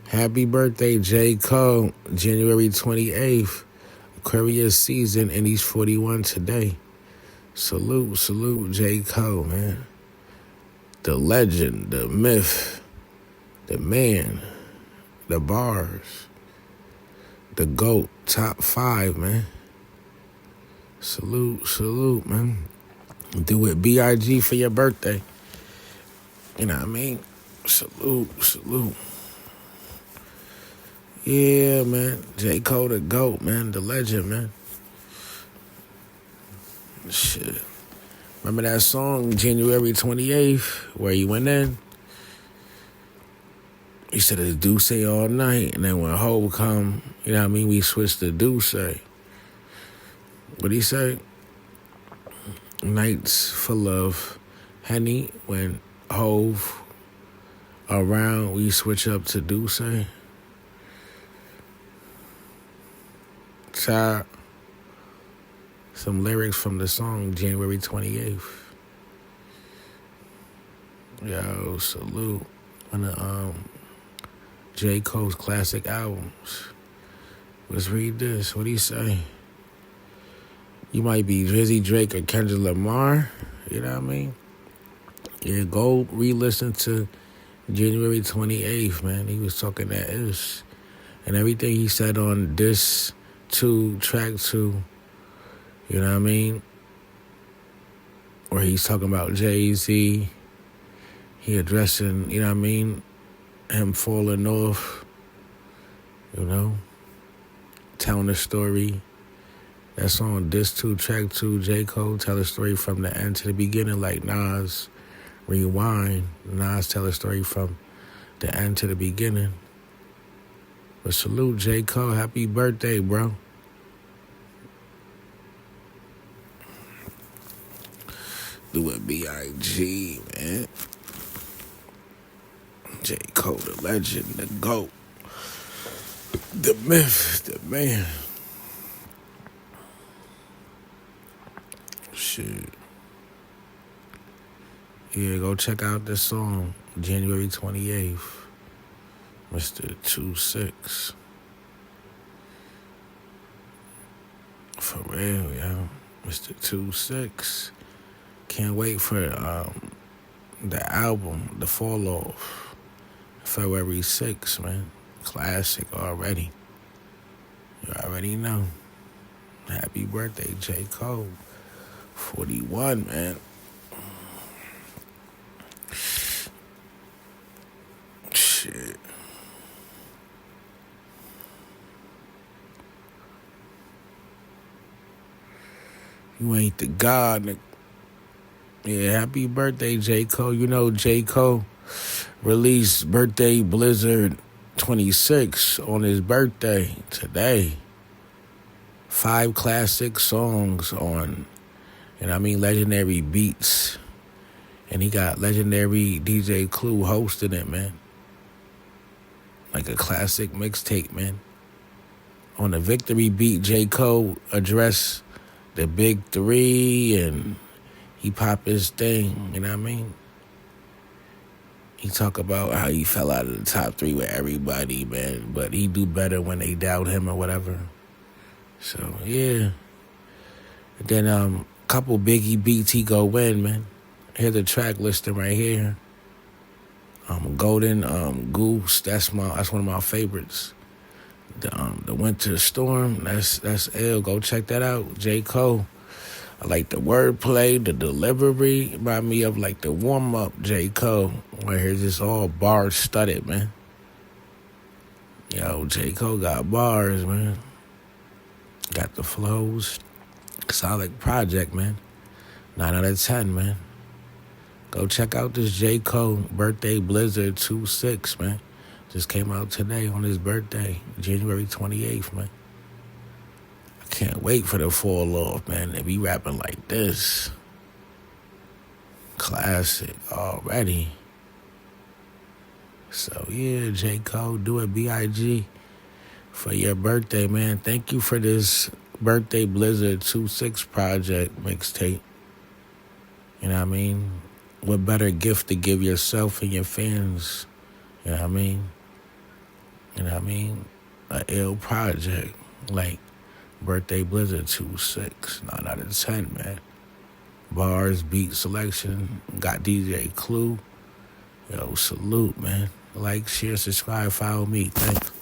Happy birthday, J. Cole, January 28th. Aquarius season, and he's 41 today. Salute, J. Cole, man. The legend, the myth, the man, the bars, the GOAT, top 5, man. Salute, man. Do it B.I.G. for your birthday. You know what I mean? Salute. Yeah, man. J. Cole, the GOAT, man. The legend, man. Shit. Remember that song, January 28th, where he went in? He said it's Douce all night. And then when Ho come, you know what I mean, we switched to Douce. What'd he say? Nights full of Henny. When Hove around, we switch up to Douce. Some lyrics from the song January 28th. Yo, salute. One of J. Cole's classic albums. Let's read this. What do you say? You might be Drizzy Drake or Kendrick Lamar. You know what I mean? Yeah, go re-listen to January 28th, man. He was talking that ish. And everything he said on this track 2, you know what I mean? Where he's talking about Jay-Z. He addressing, you know what I mean? Him falling off, you know? Telling the story. That's on this track 2, J. Cole tell a story from the end to the beginning like Nas. Rewind. Nas tell a story from the end to the beginning. But salute, J. Cole. Happy birthday, bro. Do it B.I.G., man. J. Cole, the legend, the GOAT, the myth, the man. Shit. Yeah, go check out this song, January 28th. Mr. 26. For real, yo. Mr. 26. Can't wait for the album, The Fall Off. February 6th, man. Classic already. You already know. Happy birthday, J. Cole. 41, man. Shit. You ain't the god, nigga. Yeah, happy birthday, J. Cole. You know J. Cole released Birthday Blizzard 26 on his birthday today. 5 classic songs on, and I mean legendary beats. And he got legendary DJ Clue hosting it, man. Like a classic mixtape, man. On the Victory beat, J. Cole addressed the big 3 and he pop his thing, you know what I mean? He talk about how he fell out of the top 3 with everybody, man. But he do better when they doubt him or whatever. So, yeah. And then couple Biggie beats he go win, man. Here's the track listing right here. Golden Goose, that's one of my favorites. The Winter Storm, that's ill. Go check that out. J. Cole. I like the wordplay, the delivery. Remind me of like the warm-up J. Cole, where he's just all bars studded, man. Yo, J. Cole got bars, man. Got the flows. Solid project, man. 9 out of 10, man. Go check out this J. Cole Birthday Blizzard 26, man. Just came out today on his birthday, January 28th, man. I can't wait for the fall off, man. They be rapping like this. Classic already. So, yeah, J. Cole, do it B.I.G. for your birthday, man. Thank you for this Birthday Blizzard 26 project mixtape. You know what I mean? What better gift to give yourself and your fans? You know what I mean? I mean, a ill project like Birthday Blizzard 2-6, 9 out of 10, man. Bars, beat selection, got DJ Clue. Yo, salute, man. Like, share, subscribe, follow me. Thanks.